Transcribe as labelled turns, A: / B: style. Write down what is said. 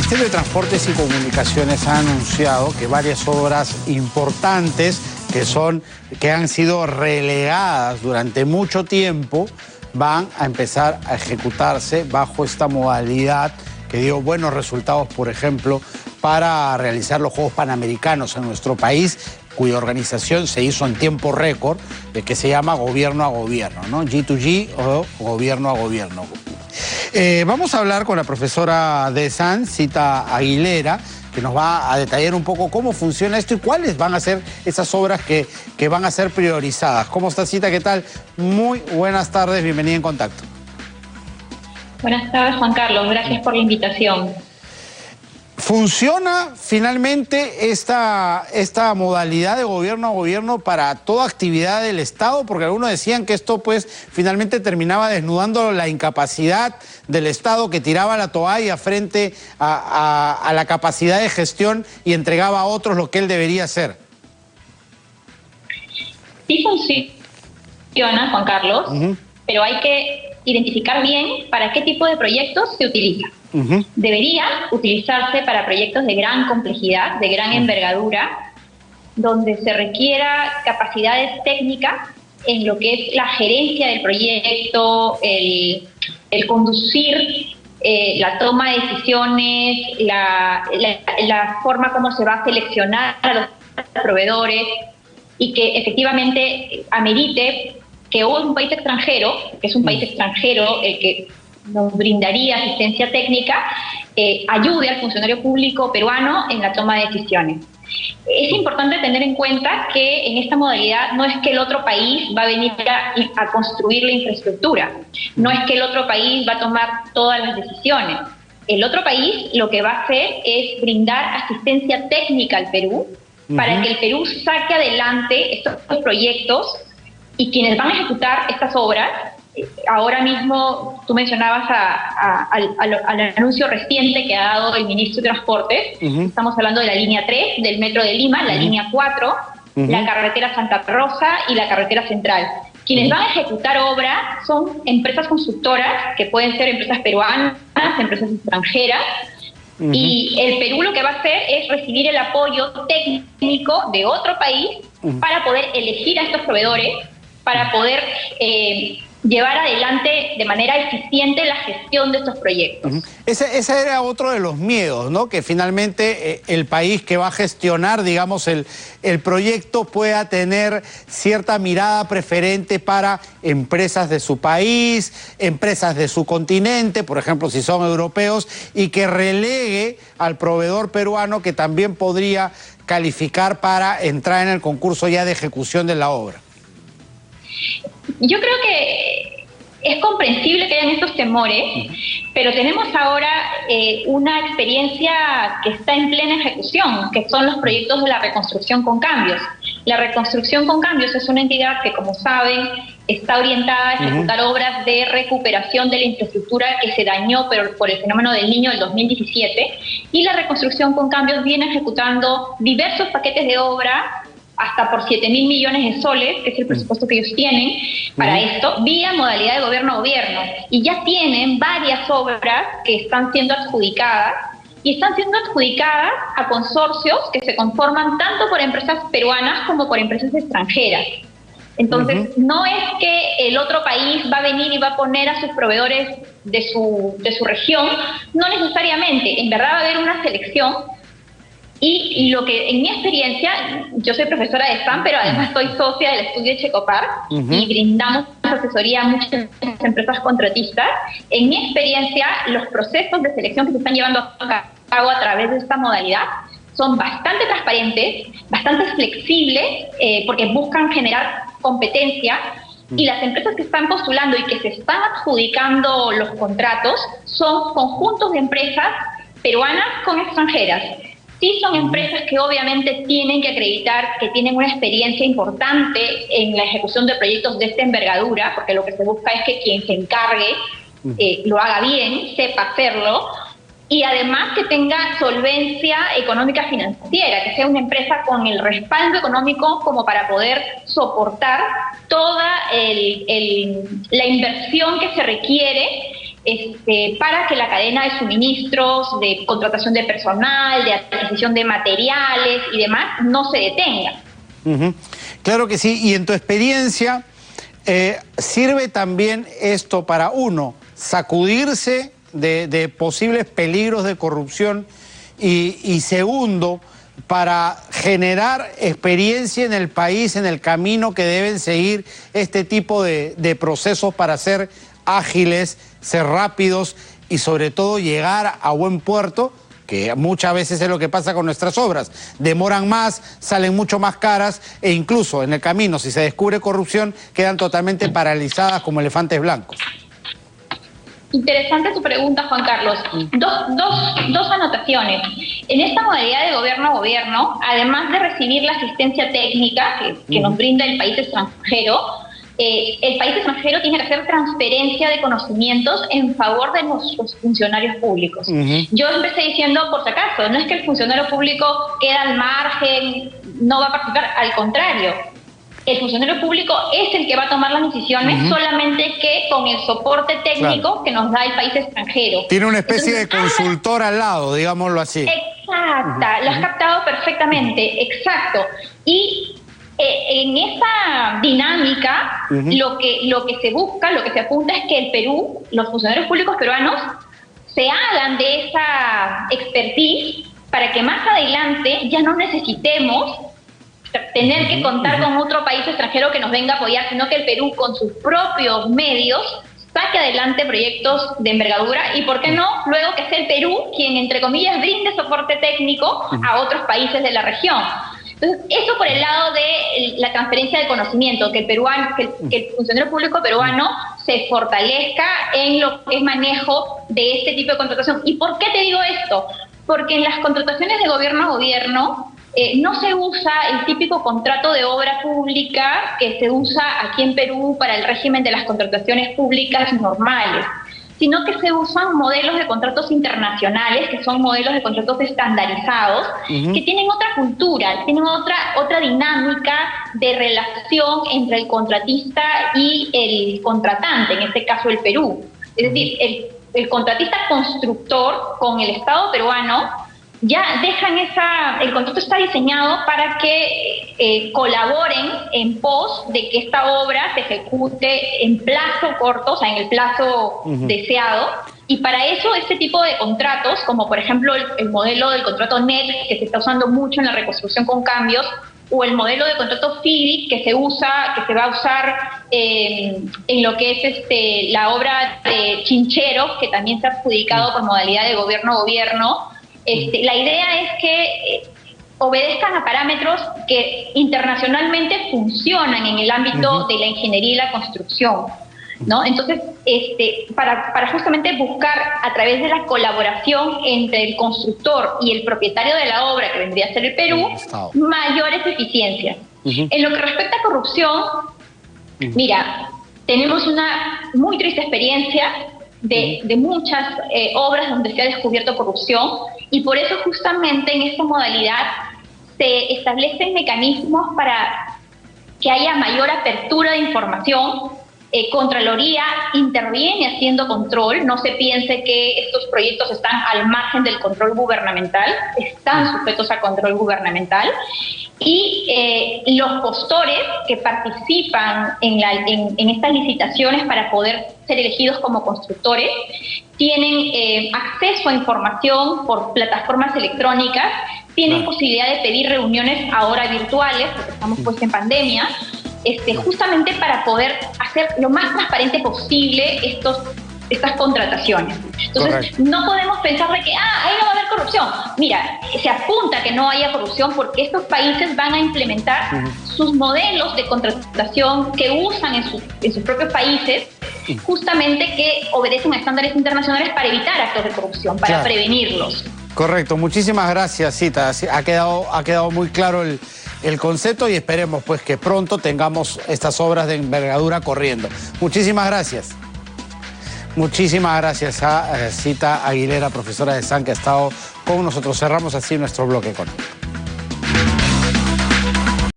A: Ministerio de Transportes y Comunicaciones ha anunciado que varias obras importantes que han sido relegadas durante mucho tiempo van a empezar a ejecutarse bajo esta modalidad que dio buenos resultados, por ejemplo, para realizar los Juegos Panamericanos en nuestro país, cuya organización se hizo en tiempo récord, que se llama Gobierno a Gobierno, ¿no? G2G o Gobierno a Gobierno. Vamos a hablar con la profesora de SAN, Cita Aguilera, que nos va a detallar un poco cómo funciona esto y cuáles van a ser esas obras que van a ser priorizadas. ¿Cómo está, Cita? ¿Qué tal? Muy buenas tardes, bienvenida en Contacto.
B: Buenas tardes, Juan Carlos. Gracias por la invitación.
A: ¿Funciona finalmente esta modalidad de gobierno a gobierno para toda actividad del Estado? Porque algunos decían que esto pues finalmente terminaba desnudando la incapacidad del Estado, que tiraba la toalla frente a la capacidad de gestión y entregaba a otros lo que él debería hacer.
B: Sí funciona, Juan Carlos, pero hay que identificar bien para qué tipo de proyectos se utiliza. Debería utilizarse para proyectos de gran complejidad, de gran envergadura, donde se requiera capacidades técnicas en lo que es la gerencia del proyecto, el conducir la toma de decisiones, la forma como se va a seleccionar a los proveedores, y que efectivamente amerite que un país extranjero, que es un país extranjero el que nos brindaría asistencia técnica, ayude al funcionario público peruano en la toma de decisiones. Es importante tener en cuenta que en esta modalidad no es que el otro país va a venir a construir la infraestructura, no es que el otro país va a tomar todas las decisiones. El otro país lo que va a hacer es brindar asistencia técnica al Perú para que el Perú saque adelante estos proyectos, y quienes van a ejecutar estas obras. Ahora mismo tú mencionabas al anuncio reciente que ha dado el ministro de Transportes. Estamos hablando de la línea 3 del Metro de Lima, la línea 4, la carretera Santa Rosa y la carretera Central. Quienes van a ejecutar obras son empresas constructoras, que pueden ser empresas peruanas, empresas extranjeras, y el Perú lo que va a hacer es recibir el apoyo técnico de otro país para poder elegir a estos proveedores, para poder llevar adelante de manera eficiente la gestión de estos proyectos.
A: Ese era otro de los miedos, ¿no? Que finalmente el país que va a gestionar, digamos, el proyecto pueda tener cierta mirada preferente para empresas de su país, empresas de su continente, por ejemplo, si son europeos, y que relegue al proveedor peruano, que también podría calificar para entrar en el concurso ya de ejecución de la obra.
B: Yo creo que es comprensible que hayan estos temores, pero tenemos ahora una experiencia que está en plena ejecución, que son los proyectos de la reconstrucción con cambios. La reconstrucción con cambios es una entidad que, como saben, está orientada a ejecutar obras de recuperación de la infraestructura que se dañó por el fenómeno del Niño del 2017, y la reconstrucción con cambios viene ejecutando diversos paquetes de obra, hasta por 7.000 millones de soles, que es el presupuesto que ellos tienen para esto, vía modalidad de gobierno a gobierno. Y ya tienen varias obras que están siendo adjudicadas, y están siendo adjudicadas a consorcios que se conforman tanto por empresas peruanas como por empresas extranjeras. Entonces, no es que el otro país va a venir y va a poner a sus proveedores de su región, no necesariamente. En verdad va a haber una selección. Y lo que, en mi experiencia, yo soy profesora de SAN, pero además soy socia del estudio Checopar, y brindamos asesoría a muchas empresas contratistas. En mi experiencia, los procesos de selección que se están llevando a cabo a través de esta modalidad son bastante transparentes, bastante flexibles, porque buscan generar competencia, y las empresas que están postulando y que se están adjudicando los contratos son conjuntos de empresas peruanas con extranjeras. Sí son empresas que obviamente tienen que acreditar que tienen una experiencia importante en la ejecución de proyectos de esta envergadura, porque lo que se busca es que quien se encargue lo haga bien, sepa hacerlo, y además que tenga solvencia económica financiera, que sea una empresa con el respaldo económico como para poder soportar toda la inversión que se requiere para que la cadena de suministros, de contratación de personal, de adquisición de materiales y demás no se detenga.
A: Claro que sí. Y en tu experiencia, ¿sirve también esto para, uno, sacudirse de posibles peligros de corrupción y segundo, para generar experiencia en el país, en el camino que deben seguir este tipo de procesos para ser ágiles, ser rápidos y sobre todo llegar a buen puerto, que muchas veces es lo que pasa con nuestras obras? Demoran más, salen mucho más caras e incluso en el camino, si se descubre corrupción, quedan totalmente paralizadas como elefantes blancos.
B: Interesante tu pregunta, Juan Carlos. Dos anotaciones. En esta modalidad de gobierno a gobierno, además de recibir la asistencia técnica que nos brinda el país extranjero tiene que hacer transferencia de conocimientos en favor de nuestros funcionarios públicos. Yo empecé diciendo, por si acaso, no es que el funcionario público queda al margen, no va a participar, al contrario. El funcionario público es el que va a tomar las decisiones, solamente que con el soporte técnico que nos da el país extranjero.
A: Tiene una especie de consultor al lado, digámoslo así.
B: Exacta, lo has captado perfectamente, exacto. Y en esa dinámica, lo que se busca, lo que se apunta es que el Perú, los funcionarios públicos peruanos, se hagan de esa expertise para que más adelante ya no necesitemos tener que contar con otro país extranjero que nos venga a apoyar, sino que el Perú con sus propios medios saque adelante proyectos de envergadura y, ¿por qué no?, luego que sea el Perú quien, entre comillas, brinde soporte técnico a otros países de la región. Entonces, eso por el lado de la transferencia de conocimiento, que el funcionario público peruano se fortalezca en lo que es manejo de este tipo de contratación. ¿Y por qué te digo esto? Porque en las contrataciones de gobierno a gobierno no se usa el típico contrato de obra pública que se usa aquí en Perú para el régimen de las contrataciones públicas normales, sino que se usan modelos de contratos internacionales, que son modelos de contratos estandarizados, que tienen otra cultura, tienen otra dinámica de relación entre el contratista y el contratante, en este caso el Perú. Es decir, el contratista constructor con el Estado peruano ya dejan el contrato está diseñado para que colaboren en pos de que esta obra se ejecute en plazo corto, o sea, en el plazo deseado. Y para eso este tipo de contratos, como por ejemplo el modelo del contrato NET, que se está usando mucho en la reconstrucción con cambios, o el modelo de contrato FIDIC que se va a usar en lo que es la obra de Chincheros, que también se ha adjudicado por modalidad de gobierno a gobierno. La idea es que obedezcan a parámetros que internacionalmente funcionan en el ámbito de la ingeniería y la construcción, ¿no? Entonces, para justamente buscar a través de la colaboración entre el constructor y el propietario de la obra, que vendría a ser el Perú, mayores eficiencias. En lo que respecta a corrupción, mira, tenemos una muy triste experiencia de muchas obras donde se ha descubierto corrupción, y por eso justamente en esta modalidad se establecen mecanismos para que haya mayor apertura de información. Contraloría interviene haciendo control, no se piense que estos proyectos están al margen del control gubernamental, están sujetos a control gubernamental, y los postores que participan en estas licitaciones para poder ser elegidos como constructores tienen acceso a información por plataformas electrónicas, tienen posibilidad de pedir reuniones ahora virtuales, porque estamos pues en pandemia, justamente para poder hacer lo más transparente posible estas contrataciones. Entonces, no podemos pensar de que ahí no va a haber corrupción. Mira, se apunta que no haya corrupción porque estos países van a implementar sus modelos de contratación que usan en sus propios países, justamente que obedecen a estándares internacionales para evitar actos de corrupción, para prevenirlos.
A: Correcto, muchísimas gracias, Zita. Ha quedado muy claro el concepto y esperemos pues que pronto tengamos estas obras de envergadura corriendo. Muchísimas gracias. Muchísimas gracias a Zita Aguilera, profesora de SAN, que ha estado con nosotros. Cerramos así nuestro bloque económico.